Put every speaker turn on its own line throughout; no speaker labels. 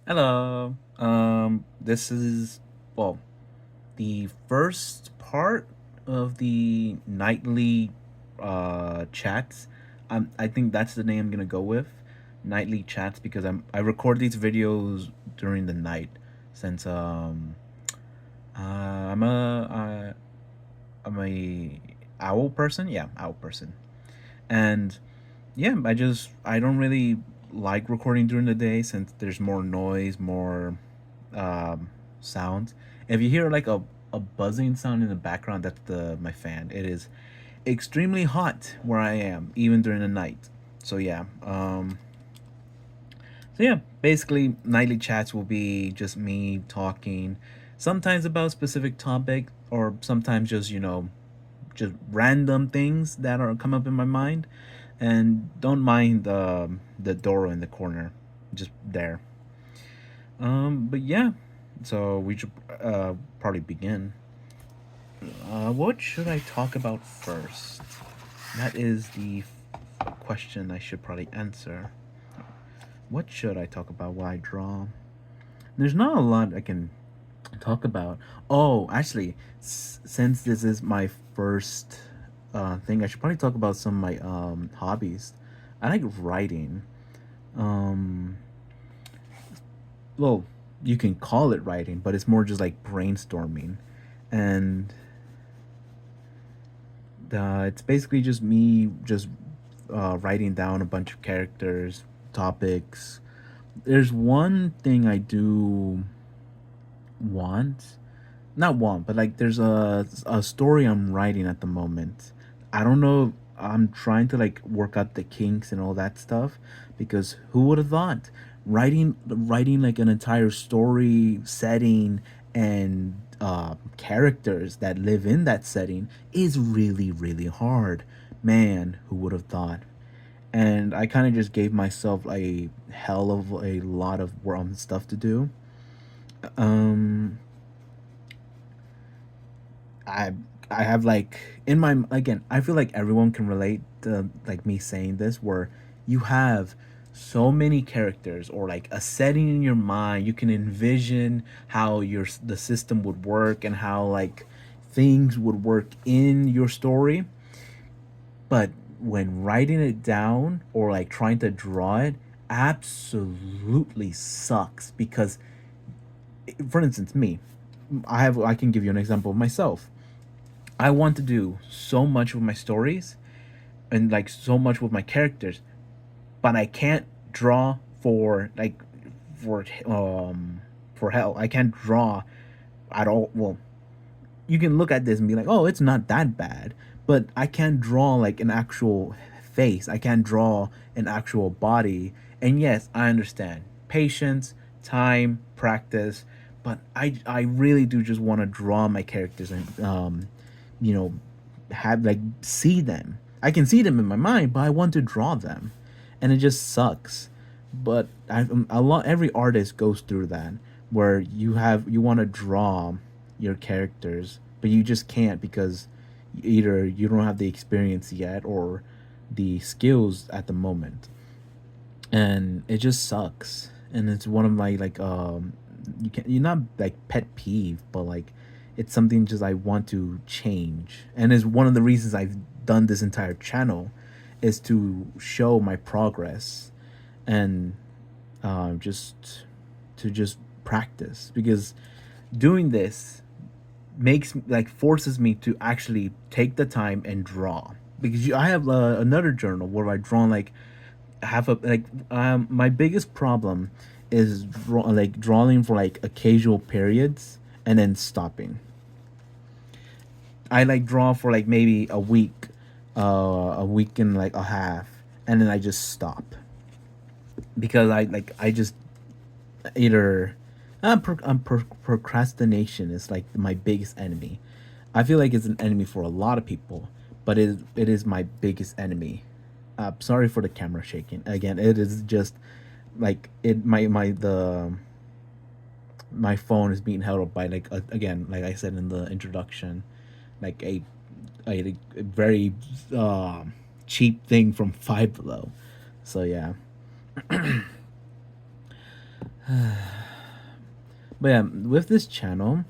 Hello. This is well the first part of the nightly chats. I think that's the name I'm gonna go with, nightly chats, because I record these videos during the night since I'm a owl person. Yeah, owl person, and yeah, I don't really like recording during the day since there's more noise, more um, sounds. If you hear like a buzzing sound in the background, that's the my fan. It is extremely hot where I am, even during the night. So yeah, basically nightly chats will be just me talking, sometimes about specific topic, or sometimes just just random things that are come up in my mind, and don't mind the door in the corner, just there. But yeah, so we should probably begin. What should I talk about first? That is the question I should probably answer. What should I talk about while I draw? There's not a lot I can talk about. Oh, actually, since this is my first thing, I should probably talk about some of my hobbies. I like writing. Um, well, you can call it writing, but it's more just like brainstorming, and it's basically just me just writing down a bunch of characters, topics. There's one thing I do want, not want, but like there's a story I'm writing at the moment. I don't know. I'm trying to like work out the kinks and all that stuff, because who would have thought writing like an entire story setting and characters that live in that setting is really hard. Man, who would have thought? And I kind of just gave myself a hell of a lot of stuff to do. Um, I I have like in my again, I feel like everyone can relate to like me saying this, where you have so many characters or like a setting in your mind. You can envision how the system would work and how like things would work in your story. But when writing it down or like trying to draw it, absolutely sucks, because for instance, me, I can give you an example of myself. I want to do so much with my stories and like so much with my characters, but I can't draw for for hell. I can't draw at all. Well, you can look at this and be like, "Oh, it's not that bad," but I can't draw like an actual face. I can't draw an actual body. And yes, I understand patience, time, practice, but I really do just want to draw my characters and you know have like see them. I can see them in my mind, but I want to draw them, and it just sucks. But a lot every artist goes through that, where you want to draw your characters, but you just can't, because either you don't have the experience yet or the skills at the moment, and it just sucks. And it's one of my like you're not like pet peeve, but like it's something just I want to change, and is one of the reasons I've done this entire channel, is to show my progress, and just to just practice, because doing this makes like forces me to actually take the time and draw, because I have another journal where I draw like have a like my biggest problem is drawing for like occasional periods and then stopping. I like draw for like maybe a week and like a half, and then I just stop, because I just either procrastination is like my biggest enemy. I feel like it's an enemy for a lot of people, but it is my biggest enemy. Sorry for the camera shaking. Again, it is just like it my phone is being held up by like again, like I said in the introduction, like a very uh, cheap thing from Five Below. So yeah. But yeah, with this channel,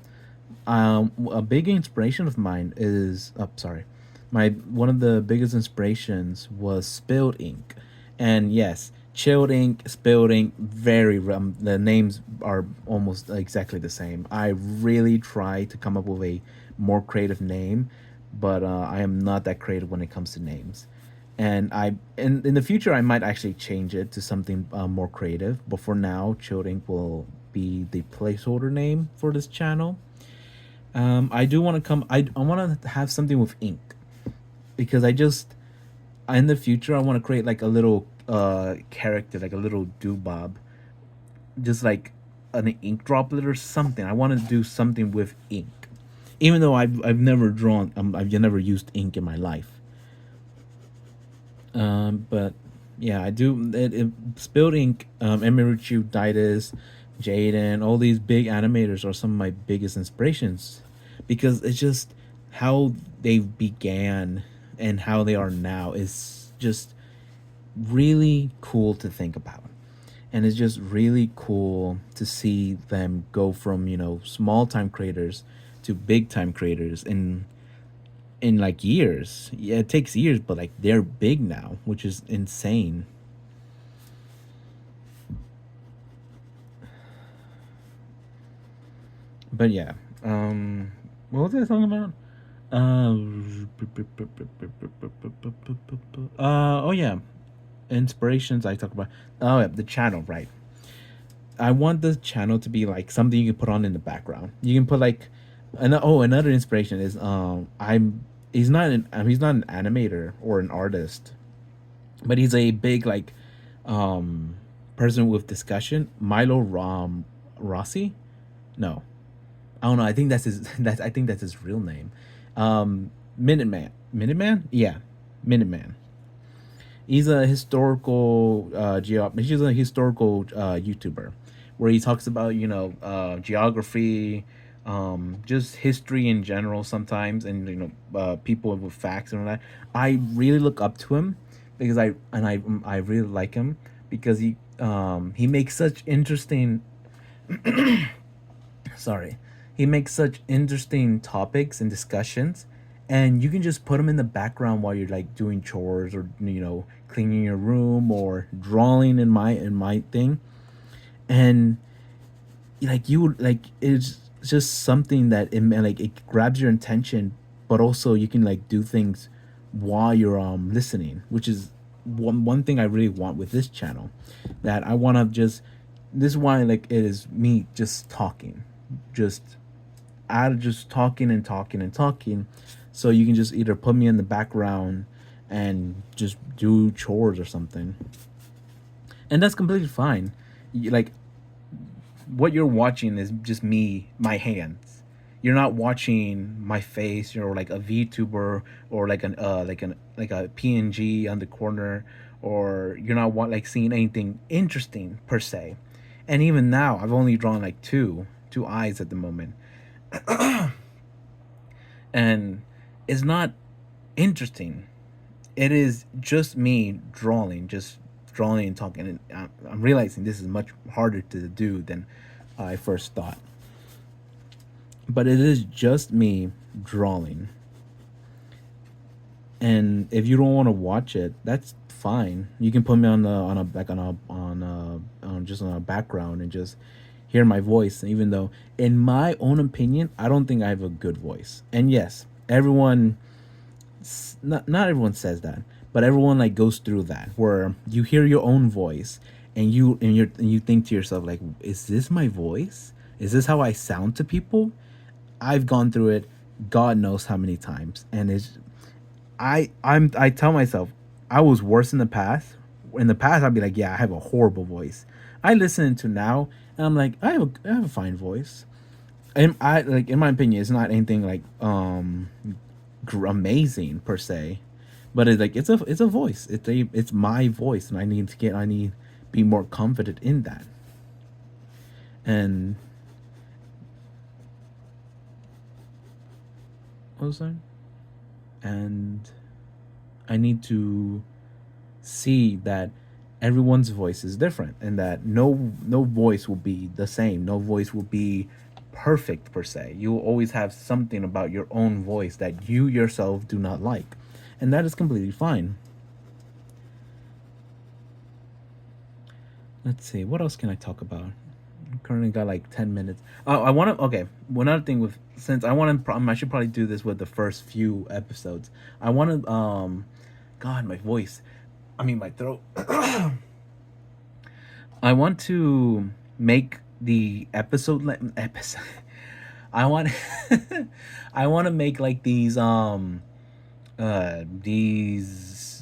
a big inspiration of mine is, oh, sorry, my one of the biggest inspirations was Spilled Ink, and yes, Chilled Ink, Spilled Ink, the names are almost exactly the same. I really try to come up with a more creative name, but I am not that creative when it comes to names. And in the future I might actually change it to something more creative. But for now, Chilled Ink will be the placeholder name for this channel. I do want to come. I want to have something with ink because I just in the future I want to create like a little character, like a little doobob, just like an ink droplet or something. I want to do something with ink, even though I've never drawn. I've never used ink in my life. But yeah, I do. Spilled Ink, Emeruchu, Daitis, Jaden, all these big animators are some of my biggest inspirations because it's just how they began and how they are now is just really cool to think about. And it's just really cool to see them go from, small time creators to big time creators in like years. Yeah, it takes years, but like they're big now, which is insane. But yeah, what was I talking about? Oh yeah, inspirations. I talk about. Oh yeah, the channel, right? I want the channel to be like something you can put on in the background. You can put like, another inspiration is I'm he's not an animator or an artist, but he's a big like um person with discussion. Milo Rossi, no, I don't know. I think that's his. I think that's his real name. Minuteman. Minuteman. Yeah, Minuteman. He's a historical He's a historical YouTuber, where he talks about geography, just history in general sometimes, and people with facts and all that. I really look up to him because I really like him because he makes such interesting sorry, he makes such interesting topics and discussions, and you can just put them in the background while you're like doing chores or cleaning your room or drawing in my thing. And like you would like it's just something that like it grabs your attention, but also you can like do things while you're listening, which is one thing I really want with this channel, that I want to just this is why like it is me just talking, just out of just talking and talking and talking. So you can just either put me in the background and just do chores or something, and that's completely fine. Like what you're watching is just me, my hands. You're not watching my face or like a VTuber or like a PNG on the corner, or you're not like seeing anything interesting per se. And even now, I've only drawn like two eyes at the moment, and it's not interesting. It is just me just drawing and talking. And I'm realizing this is much harder to do than I first thought. But it is just me drawing, and if you don't want to watch it, that's fine. You can put me on a like on just on a background and just hear my voice. Even though, in my own opinion, I don't think I have a good voice. And yes, not everyone says that, but everyone like goes through that where you hear your own voice and you think to yourself like, is this my voice? Is this how I sound to people? I've gone through it, God knows how many times, and I tell myself I was worse in the past. In the past, I'd be like, yeah, I have a horrible voice. I listen to now, and I'm like, I have a fine voice. And I like, in my opinion, it's not anything like amazing per se, but it's a voice. It's my voice, and I need be more confident in that. And what was that? And I need to see that everyone's voice is different, and that no voice will be the same. No voice will be perfect per se. You will always have something about your own voice that you yourself do not like, and that is completely fine. Let's see, what else can I talk about? Currently got like 10 minutes. Oh, I want to. Okay, one other thing with, since I want to, I should probably do this with the first few episodes. I want to. God, my voice. I mean, my throat. I want to make the episode. I want. I want to make like these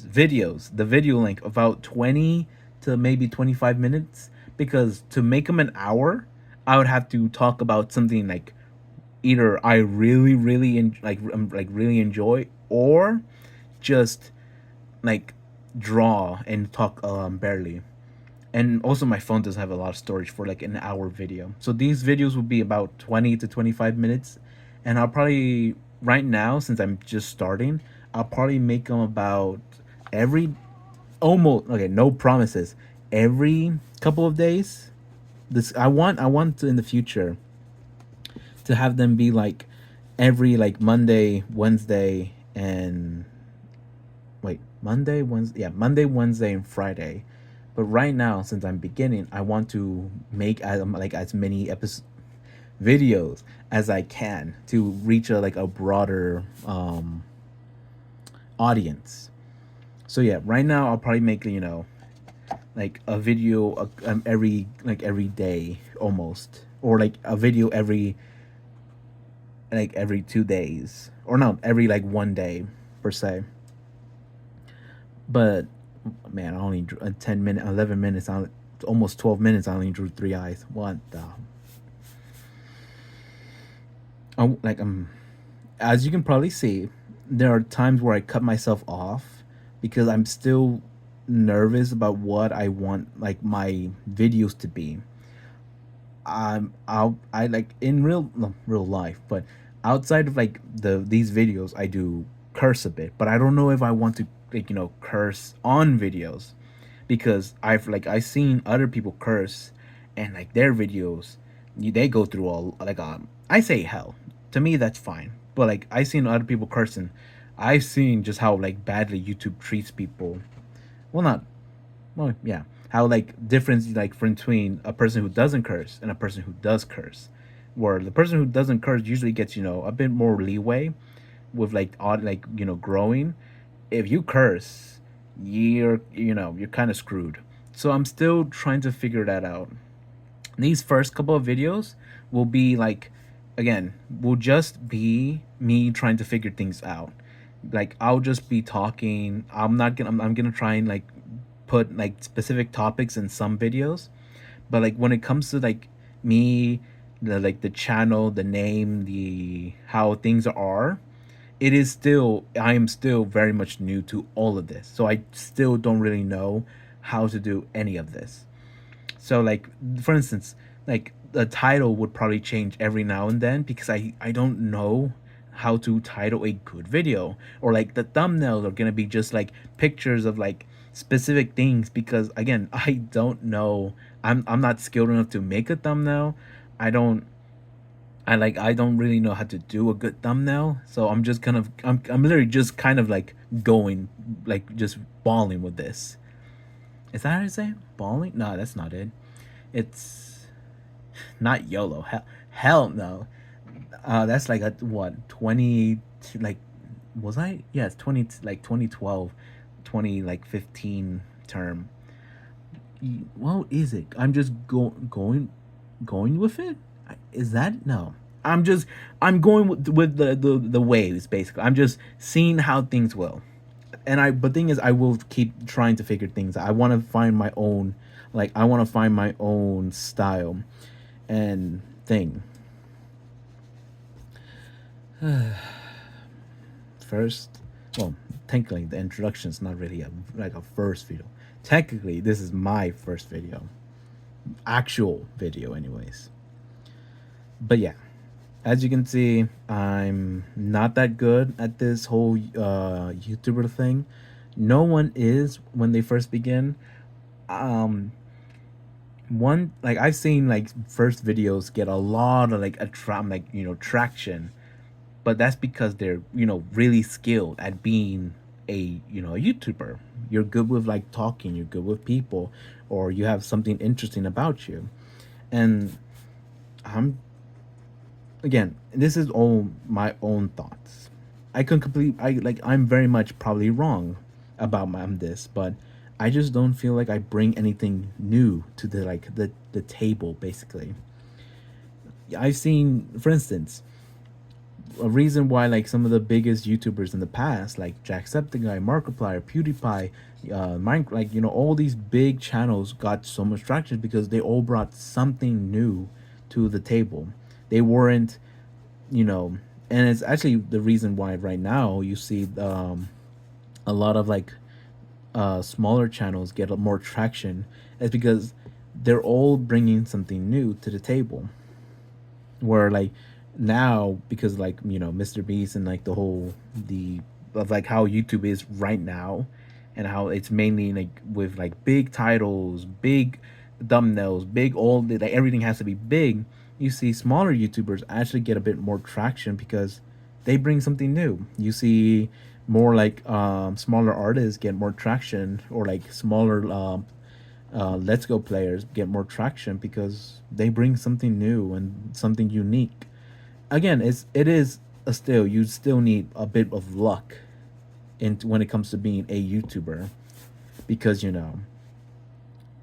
videos, the video link, about 20 to maybe 25 minutes, because to make them an hour, I would have to talk about something like either I really really like really enjoy, or just like draw and talk barely. And also my phone doesn't have a lot of storage for like an hour video, so these videos will be about 20 to 25 minutes. And I'll probably, right now, since I'm just starting, I'll probably make them about every, almost, okay, no promises, every couple of days. This, I want to, in the future, to have them be like every like Monday, Wednesday, and wait, Monday, Wednesday, yeah, Monday, Wednesday, and Friday. But right now, since I'm beginning, I want to make as many episodes, videos, as I can, to reach a like a broader audience. So yeah, right now I'll probably make, like a video every day almost, or like a video every 2 days, or no, every like one day per se. But man, I only drew 10 minute, 11 minutes. Almost 12 minutes. I only drew three eyes. What the? Like as you can probably see, there are times where I cut myself off because I'm still nervous about what I want like my videos to be. I like in real, no, real life, but outside of like these videos, I do curse a bit, but I don't know if I want to like curse on videos, because I seen other people curse, and like their videos, they go through all like I say hell. To me that's fine, but like I seen other people cursing. I've seen just how like badly YouTube treats people. Well, not, well, yeah, how like difference like between a person who doesn't curse and a person who does curse, where the person who doesn't curse usually gets a bit more leeway with like odd like growing. If you curse, you're kind of screwed. So I'm still trying to figure that out. These first couple of videos will be like, again, will just be me trying to figure things out. Like I'll just be talking. I'm gonna try and like put like specific topics in some videos, but like when it comes to like me, the channel, the name, the how things are, it is still, I am still very much new to all of this, so I still don't really know how to do any of this. So like, for instance, like the title would probably change every now and then, because I don't know how to title a good video, or like the thumbnails are going to be just like pictures of like specific things, because again, I don't know. I'm not skilled enough to make a thumbnail. I don't I don't really know how to do a good thumbnail, so I'm just kind of I'm literally just kind of like going, like just balling with this. Is that how you say it? Balling? No, that's not it. It's not YOLO. Hell no. That's like a what 20, like, was I? Yeah, it's 20, like 2012, 20 like 15 term. What is it? I'm just going with it. Is that no? I'm going with the waves basically. I'm just seeing how things will. And but thing is, I will keep trying to figure things out. I want to find my own, like I want to find my own style and thing. First, well, technically the introduction is not really a first video. Technically, this is my first video, actual video, anyways. But yeah, as you can see, I'm not that good at this whole YouTuber thing. No one is when they first begin. um one like I've seen like first videos get a lot of like like traction, but that's because they're really skilled at being a YouTuber. You're good with like talking, you're good with people, or you have something interesting about you. And I'm again, this is all my own thoughts. I'm very much probably wrong about this, but I just don't feel like I bring anything new to the table basically. I've seen, for instance, a reason why like some of the biggest YouTubers in the past, like Jacksepticeye, Markiplier, PewDiePie, Minecraft, like all these big channels got so much traction because they all brought something new to the table. They weren't, you know, and it's actually the reason why right now you see a lot of like smaller channels get more traction is because they're all bringing something new to the table. Where like now, because like Mr. Beast and like the whole the of like how YouTube is right now, and how it's mainly like with like big titles, big thumbnails, big all the like everything has to be big. You see smaller YouTubers actually get a bit more traction because they bring something new. You see more like smaller artists get more traction, or like smaller Let's Go players get more traction because they bring something new and something unique. Again, it is a still you still need a bit of luck in when it comes to being a YouTuber, because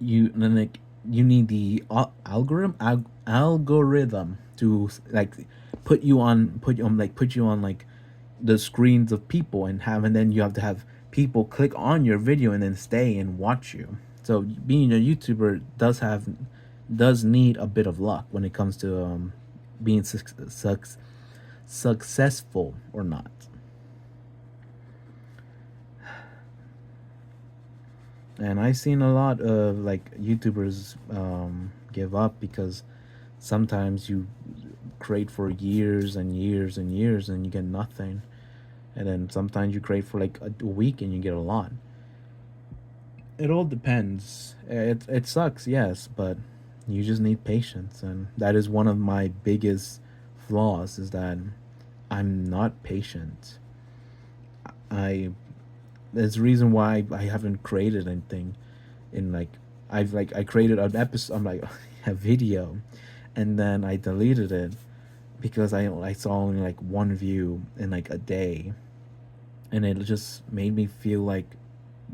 like you need the algorithm to like put you on like the screens of people, and then you have to have people click on your video and then stay and watch you. So being a YouTuber does need a bit of luck when it comes to being successful or not. And I've seen a lot of like YouTubers give up because sometimes you create for years and years and years and you get nothing, and then sometimes you create for like a week and you get a lot. It all depends. It sucks, yes, but you just need patience, and that is one of my biggest flaws, is that I'm not patient. I There's a reason why I haven't created anything in like I created an episode. I'm like a video, and then I deleted it because I saw only like one view in like a day, and it just made me feel like,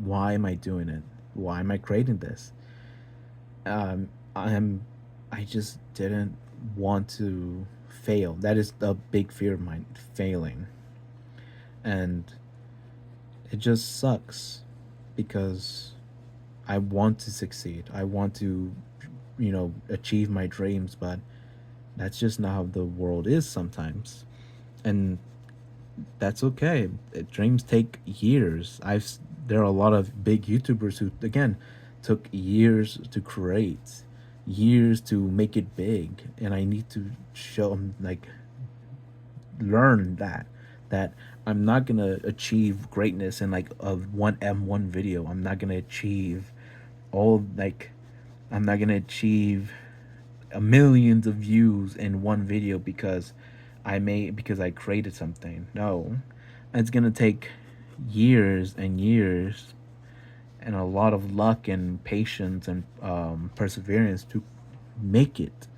why am I doing it? Why am I creating this? I'm I just didn't want to fail. That is the big fear of mine, failing, and it just sucks because I want to succeed. I want to, achieve my dreams, but that's just not how the world is sometimes. And that's okay. Dreams take years. There are a lot of big YouTubers who again took years to create, years to make it big, and I need to show them like learn that I'm not gonna achieve greatness in like a one M1 video. I'm not gonna achieve all like I'm not gonna achieve a millions of views in one video because I created something. No, it's gonna take years and years and a lot of luck and patience and perseverance to make it,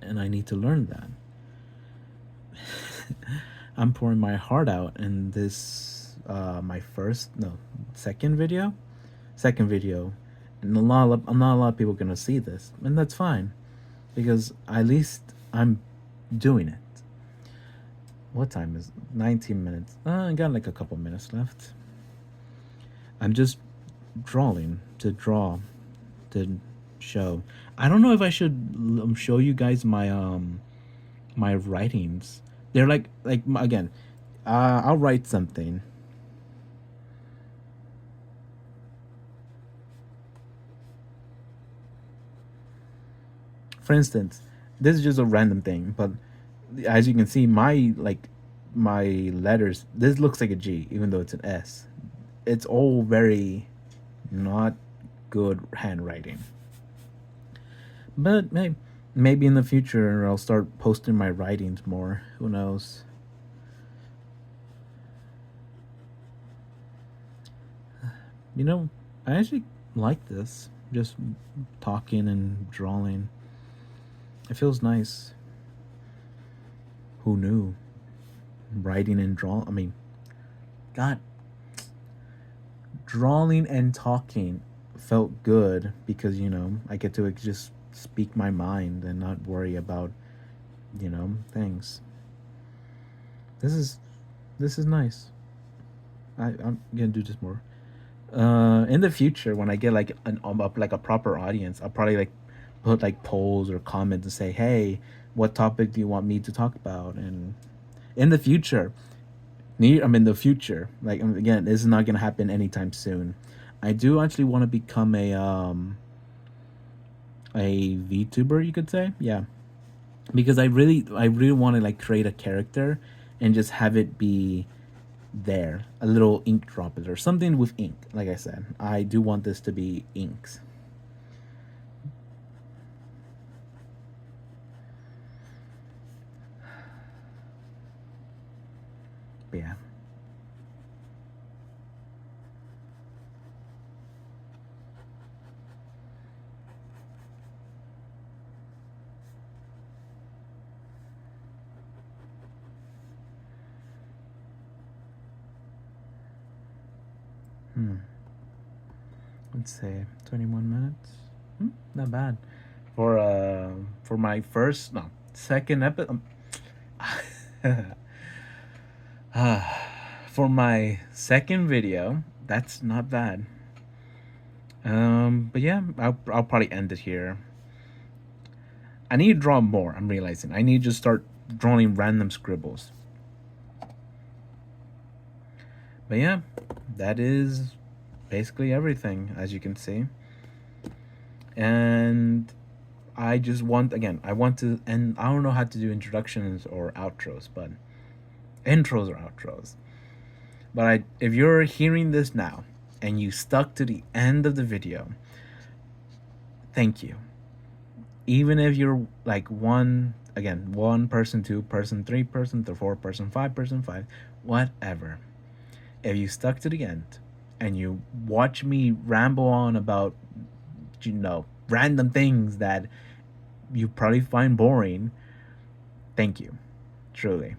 and I need to learn that. I'm pouring my heart out in this my first no second video, second video, and not a lot of people are gonna see this, and that's fine because at least I'm doing it. What time is 19 minutes? I got like a couple minutes left. I'm just drawing to draw to show. I don't know if I should show you guys my writings. They're like again, I'll write something. For instance, this is just a random thing, but as you can see, my letters. This looks like a G, even though it's an S. It's all very not good handwriting. But maybe in the future I'll start posting my writings more. Who knows? You know, I actually like this. Just talking and drawing. It feels nice. Who knew? Writing and draw. I mean, God, drawing and talking felt good because I get to just speak my mind and not worry about things. This is this is nice. I'm gonna do this more. In the future, when I get like like a proper audience, I'll probably like put like polls or comments and say, "Hey, what topic do you want me to talk about?" And in the future, I'm in the future. Like again, this is not gonna happen anytime soon. I do actually want to become a VTuber, you could say, yeah, because I really want to like create a character and just have it be there, a little ink droplet or something with ink. Like I said, I do want this to be inks. But yeah. Hmm. Let's say 21 minutes. Not bad for my first no second episode. For my second video, that's not bad. But yeah, I'll probably end it here. I need to draw more. I'm realizing I need to just start drawing random scribbles. But yeah, that is basically everything, as you can see. And I just want again, I want to, and I don't know how to do introductions or outros, but intros or outros. But if you're hearing this now and you stuck to the end of the video, thank you. Even if you're like one person, two person, three person, the four person, five, whatever. If you stuck to the end and you watch me ramble on about random things that you probably find boring, thank you, truly.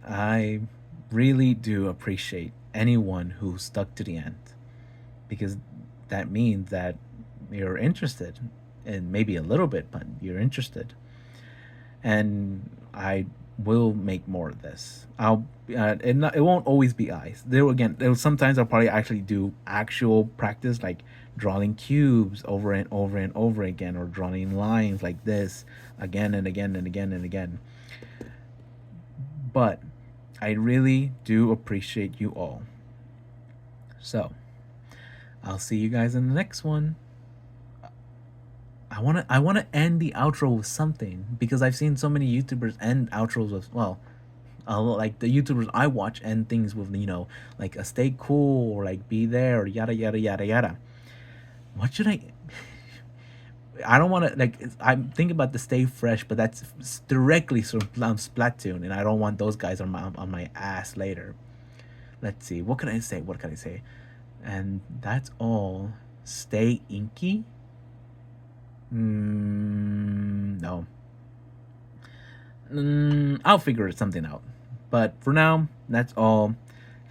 I really do appreciate anyone who stuck to the end because that means that you're interested and maybe a little bit, but you're interested. And I will make more of this. It won't always be eyes. There sometimes I'll probably actually do actual practice like drawing cubes over and over and over again or drawing lines like this again and again and again and again. But I really do appreciate you all. So, I'll see you guys in the next one. I wanna end the outro with something because I've seen so many YouTubers end outros with like the YouTubers I watch end things with like a stay cool or like be there or yada yada yada yada. What should I? I don't want to like. I'm thinking about the stay fresh, but that's directly from Splatoon, and I don't want those guys on my ass later. Let's see. What can I say? What can I say? And that's all. Stay inky. No. I'll figure something out. But for now, that's all.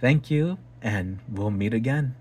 Thank you, and we'll meet again.